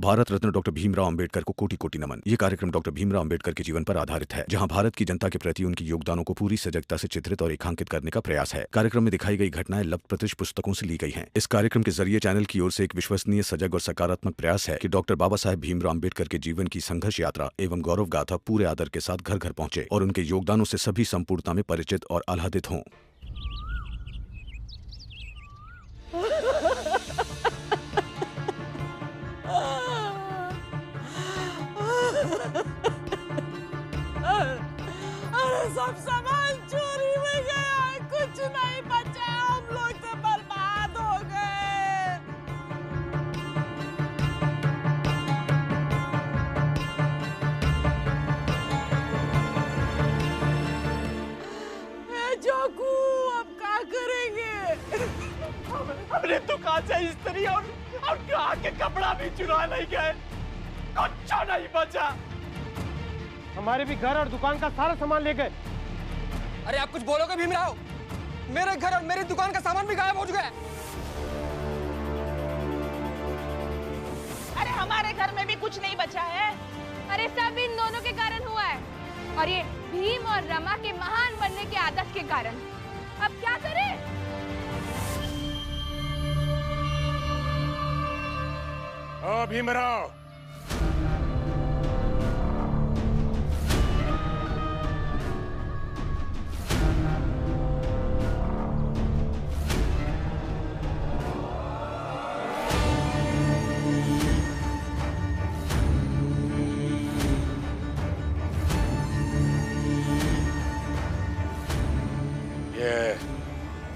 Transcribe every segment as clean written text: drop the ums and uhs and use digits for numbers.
Bharat Ratna doctor Bhimrao Ambedkar को कोटि कोटि नमन। ये कार्यक्रम डॉक्टर भीमराव अंबेडकर के जीवन पर आधारित है, जहां भारत की जनता के प्रति उनके योगदानों को पूरी सजगता से चित्रित और रेखांकित करने का प्रयास है। कार्यक्रम में दिखाई गई घटनाएं लब्ध पुस्तकों से ली गई हैं। इस कार्यक्रम के जरिए चैनल की ओर से एक विश्वसनीय, सजग और सकारात्मक प्रयास है कि डॉक्टर बाबा साहेब भीमराव अंबेडकर के जीवन की संघर्ष यात्रा एवं गौरव गाथा पूरे आदर के साथ घर घर पहुंचे और उनके योगदानों से सभी संपूर्णता में परिचित और आह्लादित हों। सब सामान चोरी में गया, कुछ नहीं बचा, हम लोग तो बर्बाद हो गए। जोकू, अब क्या करेंगे? हमने दुकान से इस्त्री और कहा के कपड़ा भी चुरा नहीं गए, कुछ नहीं बचा। हमारे भी घर और दुकान का सारा सामान ले गए। अरे आप कुछ बोलोगे भीमराव? मेरे घर और मेरी दुकान का सामान भी गायब हो चुका है। अरे हमारे घर में भी कुछ नहीं बचा है। अरे सब इन दोनों के कारण हुआ है, और ये भीम और रमा के महान बनने के आदत के कारण। अब क्या करें? ओ भीमराव,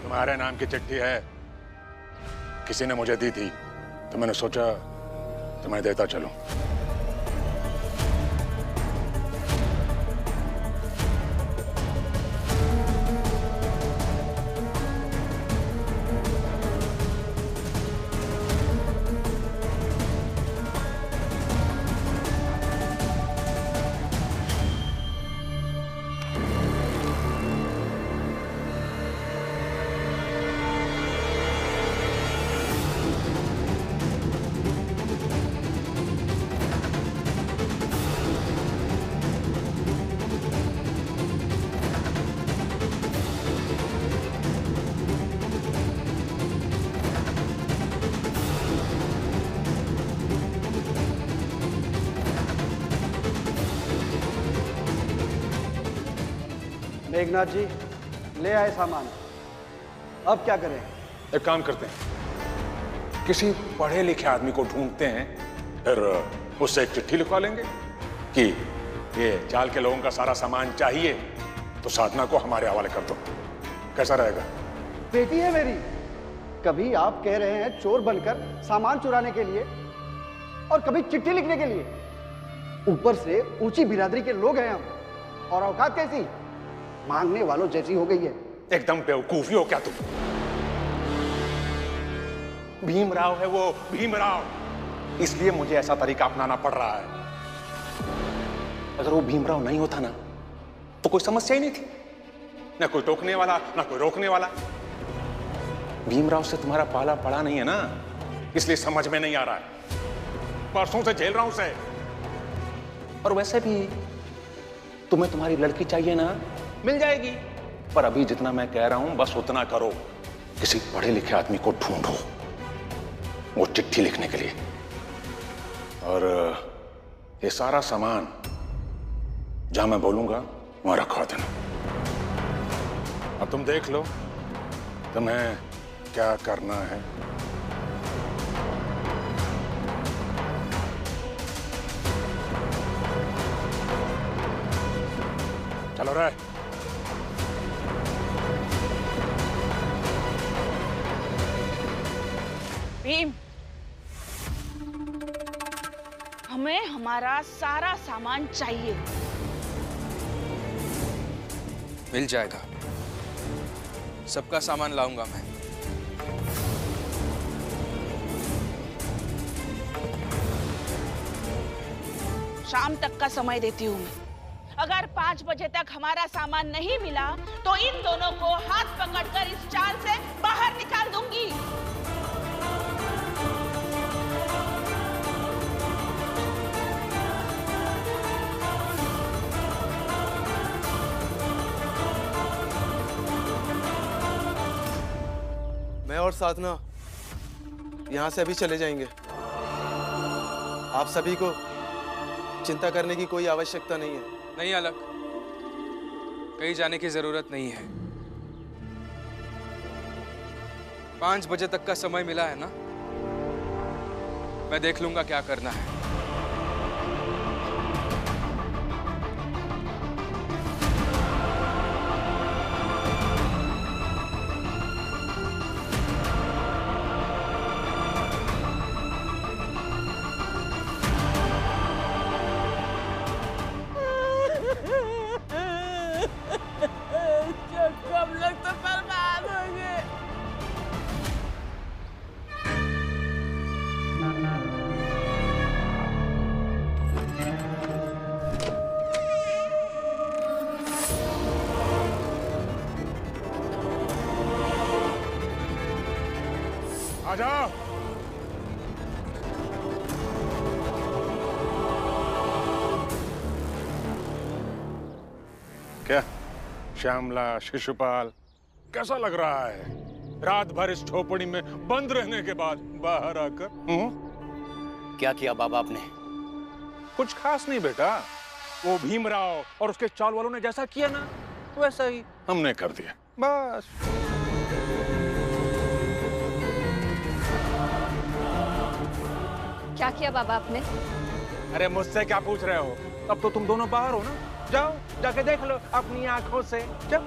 तुम्हारे नाम की चिट्ठी है, किसी ने मुझे दी थी तो मैंने सोचा तुम्हें देता चलूं। मेघनाथ जी ले आए सामान, अब क्या करें? एक काम करते हैं, किसी पढ़े लिखे आदमी को ढूंढते हैं, फिर उससे एक चिट्ठी लिखवा लेंगे कि ये चाल के लोगों का सारा सामान चाहिए तो साधना को हमारे हवाले कर दो। कैसा रहेगा? बेटी है मेरी, कभी आप कह रहे हैं चोर बनकर सामान चुराने के लिए और कभी चिट्ठी लिखने के लिए। ऊपर से ऊंची बिरादरी के लोग हैं हम, और औकात कैसी, मांगने वालों जैसी हो गई है। एकदम बेवकूफी हो क्या तुम? भीमराव है वो, भीमराव, इसलिए मुझे ऐसा तरीका अपनाना पड़ रहा है। अगर वो भीमराव नहीं होता ना तो कोई समस्या ही नहीं थी, ना कोई टोकने वाला ना कोई रोकने वाला। भीमराव से तुम्हारा पाला पड़ा नहीं है ना, इसलिए समझ में नहीं आ रहा है। परसों से झेल रहा हूं उसे। और वैसे भी तुम्हें तुम्हारी लड़की चाहिए ना, मिल जाएगी। पर अभी जितना मैं कह रहा हूं बस उतना करो, किसी पढ़े लिखे आदमी को ढूंढो वो चिट्ठी लिखने के लिए, और ये सारा सामान जहां मैं बोलूंगा वहां रखवा देना। अब तुम देख लो तुम्हें क्या करना है। चलो रे। भीम, हमें हमारा सारा सामान चाहिए। मिल जाएगा, सबका सामान लाऊंगा मैं। शाम तक का समय देती हूँ मैं। अगर 5 बजे तक हमारा सामान नहीं मिला तो इन दोनों को हाथ पकड़कर इस चाल से बाहर निकाल दूंगी। और साधना यहाँ से अभी चले जाएंगे। आप सभी को चिंता करने की कोई आवश्यकता नहीं है। नहीं अलग, कहीं जाने की जरूरत नहीं है। 5 बजे तक का समय मिला है ना, मैं देख लूंगा क्या करना है। कब लग तो बर्बाद होंगे। आ जाओ। क्या श्यामला, शिशुपाल, कैसा लग रहा है रात भर इस झोपड़ी में बंद रहने के बाद बाहर आकर? क्या किया बाबा आपने? कुछ खास नहीं बेटा, वो भीमराव और उसके चाल वालों ने जैसा किया ना वैसा ही हमने कर दिया, बस। क्या किया बाबा आपने? अरे मुझसे क्या पूछ रहे हो? अब तो तुम दोनों बाहर हो ना, जाओ जाके देख लो अपनी आंखों से, जाओ।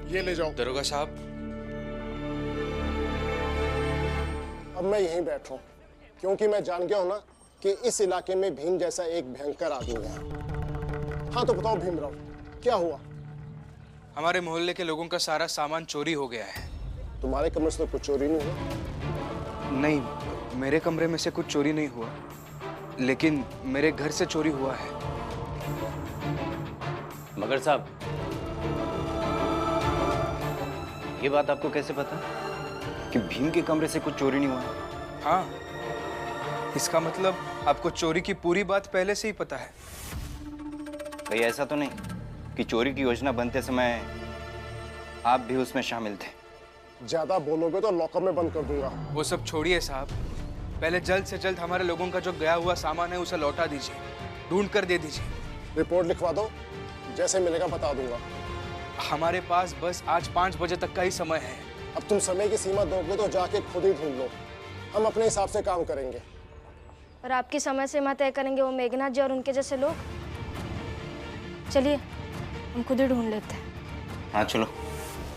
ये ले जाओ। दरोगा साहब, अब मैं यहीं बैठूं क्योंकि मैं जान गया हूं ना कि इस इलाके में भीम जैसा एक भयंकर आदमी है। हाँ तो बताओ भीमराव, क्या हुआ? हमारे मोहल्ले के लोगों का सारा सामान चोरी हो गया है। तुम्हारे कमरे से तो कुछ चोरी नहीं हुआ? नहीं, मेरे कमरे में से कुछ चोरी नहीं हुआ, लेकिन मेरे घर से चोरी हुआ है। मगर साहब, ये बात आपको कैसे पता कि भीम के कमरे से कुछ चोरी नहीं हुआ? हाँ, इसका मतलब आपको चोरी की पूरी बात पहले से ही पता है। कहीं ऐसा तो नहीं कि चोरी की योजना बनते समय आप भी उसमें शामिल थे? ज्यादा बोलोगे तो लॉकअप में बंद कर दूंगा। वो सब छोड़िए साहब, पहले जल्द से जल्द हमारे लोगों का जो गया हुआ सामान है उसे लौटा दीजिए, ढूंढ कर दे दीजिए। रिपोर्ट लिखवा दो, जैसे मिलेगा बता दूंगा। हमारे पास बस आज 5 बजे तक का ही समय है। अब तुम समय की सीमा दोगे तो जाके खुद ही ढूंढ लो, हम अपने हिसाब से काम करेंगे। और आपकी समय सीमा तय करेंगे वो मेघनाथ जी और उनके जैसे लोग। चलिए हम खुद ही ढूंढ लेते हैं। हाँ चलो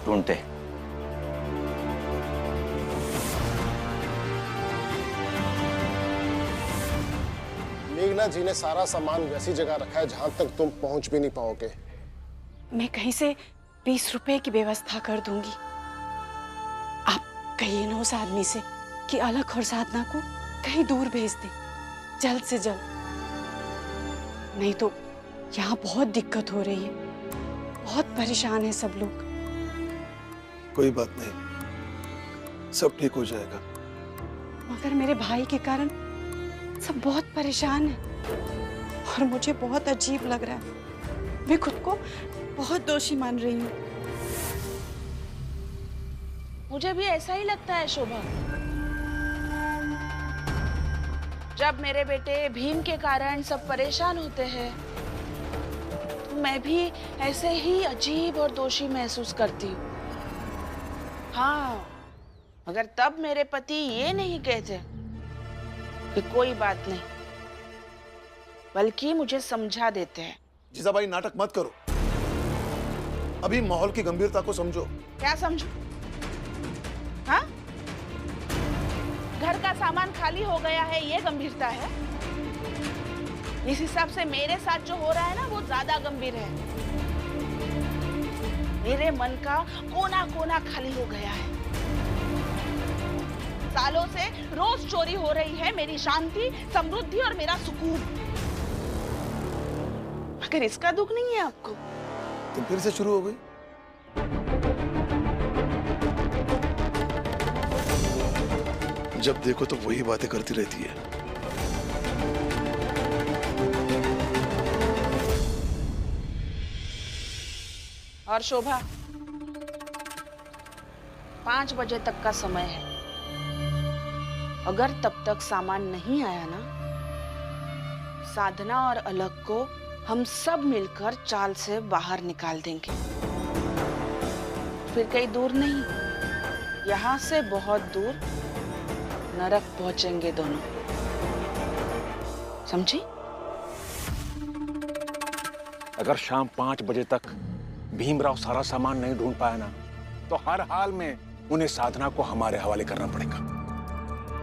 ढूंढते। मेघनाथ जी ने सारा सामान वैसी जगह रखा है जहां तक तुम पहुंच भी नहीं पाओगे। मैं कहीं से 20 रुपए की व्यवस्था कर दूंगी। आप कहिए ना उस आदमी से कि अलग और साधना को कहीं दूर भेज दे, जल्द से जल्द। नहीं तो यहाँ बहुत दिक्कत हो रही है, बहुत परेशान है सब लोग। कोई बात नहीं, सब ठीक हो जाएगा। मगर मेरे भाई के कारण सब बहुत परेशान हैं और मुझे बहुत अजीब लग रहा है। मैं खुद को बहुत दोषी मान रही हूँ। मुझे भी ऐसा ही लगता है शोभा। जब मेरे बेटे भीम के कारण सब परेशान होते हैं, तो मैं भी ऐसे ही अजीब और दोषी महसूस करती हूँ। हाँ, मगर तब मेरे पति ये नहीं कहते कि कोई बात नहीं, बल्कि मुझे समझा देते हैं। जीजाबाई नाटक मत करो, अभी माहौल की गंभीरता को समझो। क्या समझो? हाँ? घर का सामान खाली हो गया है, ये गंभीरता है? इस हिसाब से मेरे साथ जो हो रहा है ना वो ज्यादा गंभीर है। मेरे मन का कोना कोना खाली हो गया है। सालों से रोज चोरी हो रही है मेरी शांति, समृद्धि और मेरा सुकून। मगर इसका दुख नहीं है आपको? तो फिर से शुरू हो गई। जब देखो तो वही बातें करती रहती है। और शोभा, 5 बजे तक का समय है। अगर तब तक सामान नहीं आया ना, साधना और अलग को हम सब मिलकर चाल से बाहर निकाल देंगे। फिर कहीं दूर नहीं, यहाँ से बहुत दूर नरक पहुंचेंगे दोनों। समझी? अगर शाम 5 बजे तक भीमराव सारा सामान नहीं ढूंढ पाया ना, तो हर हाल में उन्हें साधना को हमारे हवाले करना पड़ेगा।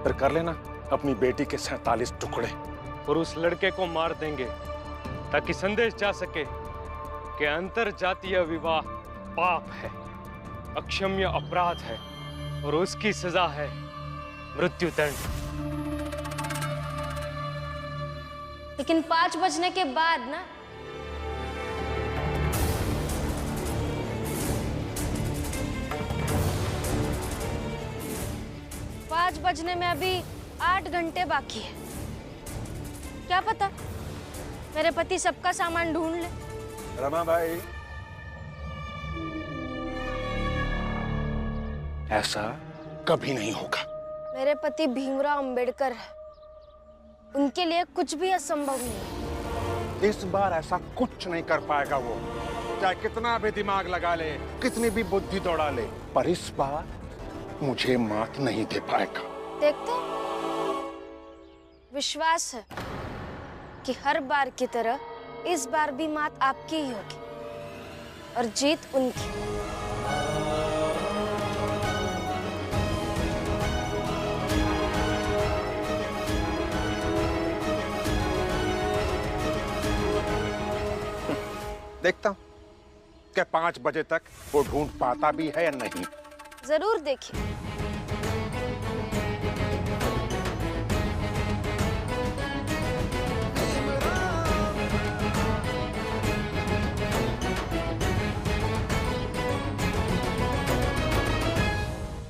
फिर कर लेना अपनी बेटी के 47 टुकड़े। और उस लड़के को मार देंगे ताकि संदेश जा सके कि अंतर जातीय विवाह पाप है, अक्षम्य अपराध है और उसकी सजा है मृत्युदंड। लेकिन 5 बजने के बाद ना, पाँच बजने में अभी 8 घंटे बाकी है। क्या पता मेरे पति सबका सामान ढूंढ ले। रमा भाई, ऐसा कभी नहीं होगा। मेरे पति भीमराव अंबेडकर है, उनके लिए कुछ भी असंभव नहीं। इस बार ऐसा कुछ नहीं कर पाएगा वो, चाहे कितना भी दिमाग लगा ले, कितनी भी बुद्धि दौड़ा ले, पर इस बार मुझे मात नहीं दे पाएगा। देखते विश्वास है कि हर बार की तरह इस बार भी मात आपकी ही होगी और जीत उनकी। देखता हूँ क्या 5 बजे तक वो ढूंढ पाता भी है या नहीं। जरूर देखिए।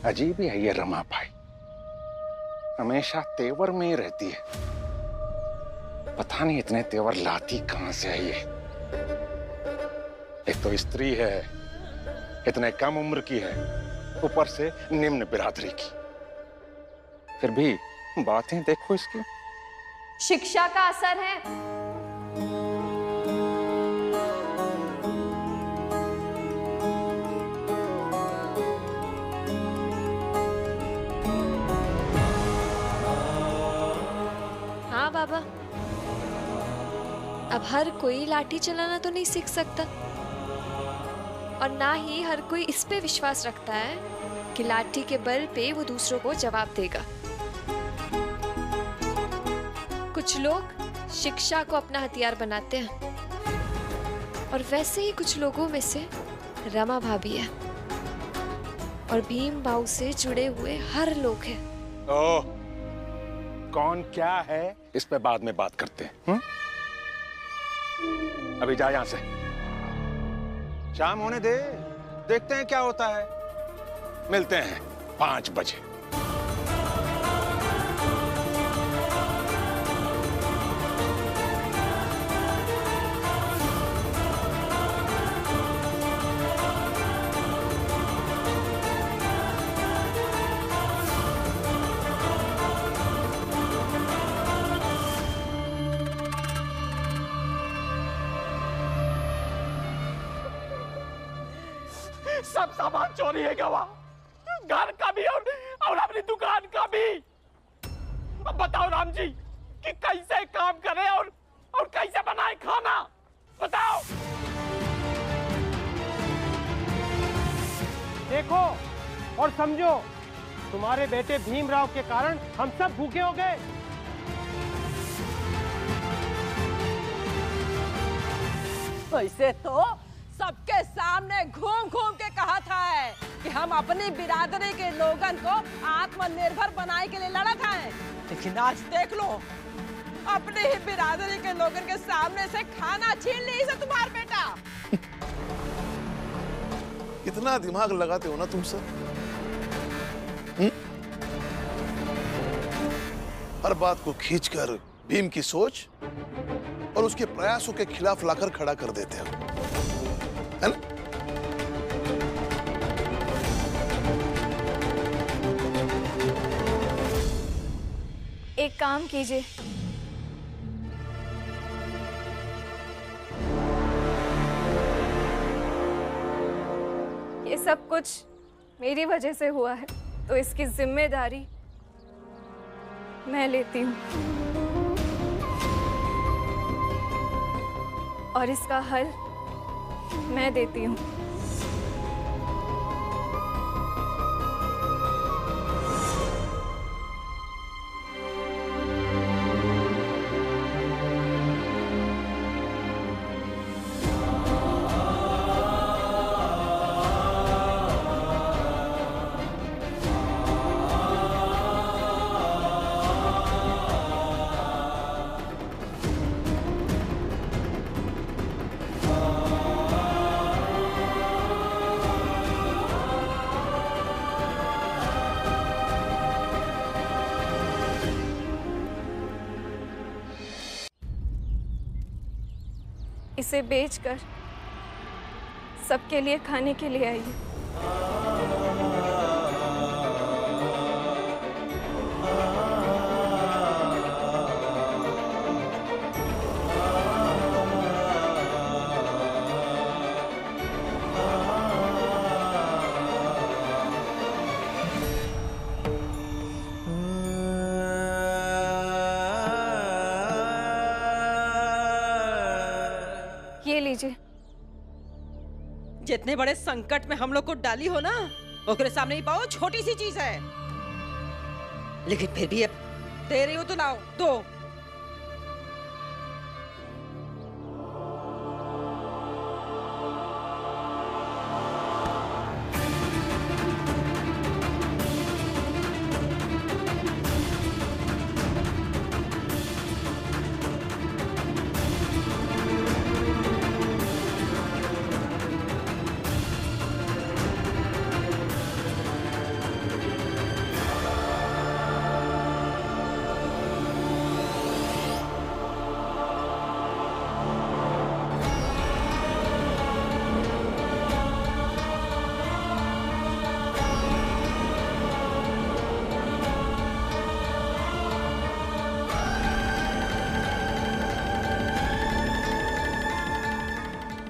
अजीब ही है ये रमा भाई, हमेशा तेवर में ही रहती है। पता नहीं इतने तेवर लाती कहां से है ये। एक तो स्त्री है, इतने कम उम्र की है, ऊपर से निम्न बिरादरी की। फिर भी बातें देखो इसकी। शिक्षा का असर है। हाँ बाबा, अब हर कोई लाठी चलाना तो नहीं सीख सकता और ना ही हर कोई इस पे विश्वास रखता है कि लाठी के बल पे वो दूसरों को जवाब देगा। कुछ लोग शिक्षा को अपना हथियार बनाते हैं और वैसे ही कुछ लोगों में से रमा भाभी है और भीम बाऊ से जुड़े हुए हर लोग हैं। ओह, कौन क्या है इस पे बाद में बात करते हैं। अभी जा यहां से, शाम होने दे, देखते हैं क्या होता है। मिलते हैं 5 बजे। सब सामान चोरी है गवा, घर का भी और अपनी दुकान का भी। अब बताओ राम जी कि कैसे काम करें और कैसे बनाए खाना, बताओ। देखो और समझो, तुम्हारे बेटे भीमराव के कारण हम सब भूखे हो गए। वैसे तो सबके सामने घूम घूम के कहा था कि हम अपनी बिरादरी के लोगन को आत्मनिर्भर बनाने के लिए लड़ा था, लेकिन आज देख लो, अपने ही बिरादरी के लोगन के सामने से खाना छीन ली से तुम्हारा बेटा। इतना दिमाग लगाते हो ना तुम सब। हर बात को खींचकर भीम की सोच और उसके प्रयासों के खिलाफ लाकर खड़ा कर देते हैं, है ना? एक काम कीजिए, ये सब कुछ मेरी वजह से हुआ है, तो इसकी जिम्मेदारी मैं लेती हूँ और इसका हल मैं देती हूँ। इसे बेचकर सबके लिए खाने के लिए आई है। ये लीजिए। जितने बड़े संकट में हम लोग को डाली हो ना, ओकरे सामने ही पाओ छोटी सी चीज है, लेकिन फिर भी अब दे रही हो तो लाओ दो।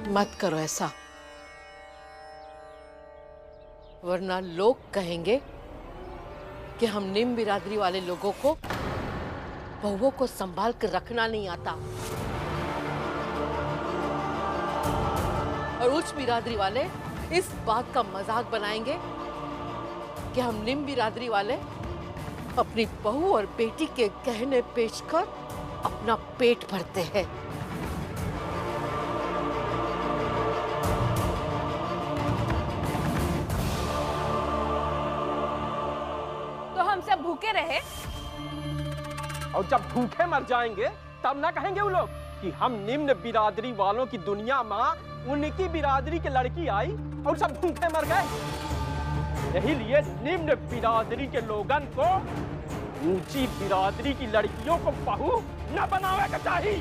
मत करो ऐसा, वरना लोग कहेंगे कि हम निम बिरादरी वाले लोगों को बहुओं को संभाल कर रखना नहीं आता, और उच्च बिरादरी वाले इस बात का मजाक बनाएंगे कि हम निम बिरादरी वाले अपनी बहू और बेटी के गहने बेचकर अपना पेट भरते हैं। भूखे रहे और जब भूखे मर जाएंगे तब ना कहेंगे वो लोग कि हम निम्न बिरादरी वालों की दुनिया में उनकी बिरादरी की लड़की आई और सब भूखे मर गए। यही लिए निम्न बिरादरी के लोगन को ऊंची बिरादरी की लड़कियों को बहू न बनावे का चाहिए।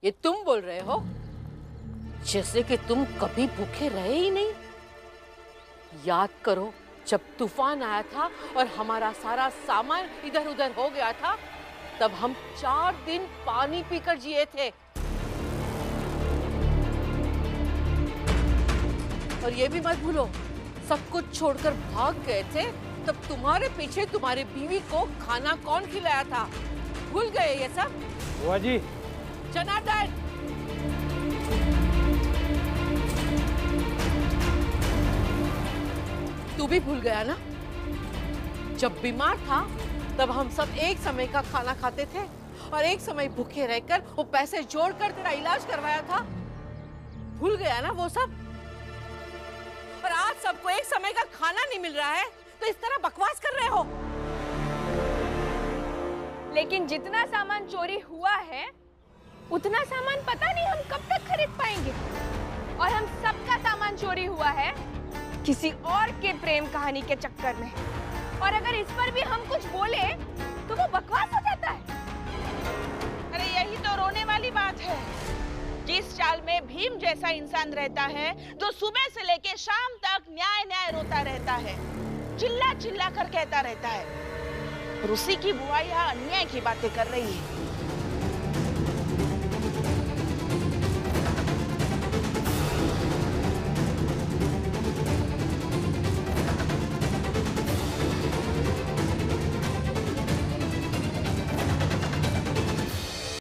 ये तुम बोल रहे हो जैसे कि तुम कभी भूखे रहे ही नहीं। याद करो, जब तूफान आया था और हमारा सारा सामान इधर उधर हो गया था, तब हम 4 दिन पानी पीकर जिए थे। और ये भी मत भूलो, सब कुछ छोड़कर भाग गए थे तब तुम्हारे पीछे तुम्हारी बीवी को खाना कौन खिलाया था? भूल गए ये सब? बुआ जी। जनार्दन, तू भी भूल गया ना? जब बीमार था तब हम सब एक समय का खाना खाते थे और एक समय भूखे रहकर वो पैसे जोड़कर तेरा इलाज करवाया था। भूल गया ना वो सब? और आज सबको एक समय का खाना नहीं मिल रहा है तो इस तरह बकवास कर रहे हो। लेकिन जितना सामान चोरी हुआ है उतना सामान पता नहीं हम कब तक खरीद पाएंगे। और हम सबका सामान चोरी हुआ है किसी और के प्रेम कहानी के चक्कर में। और अगर इस पर भी हम कुछ बोले तो वो बकवास हो जाता है। अरे यही तो रोने वाली बात है। जिस चाल में भीम जैसा इंसान रहता है, जो सुबह से लेके शाम तक न्याय न्याय रोता रहता है, चिल्ला चिल्ला कर कहता रहता है, और उसी की बुआ यहाँ अन्याय की बातें कर रही है।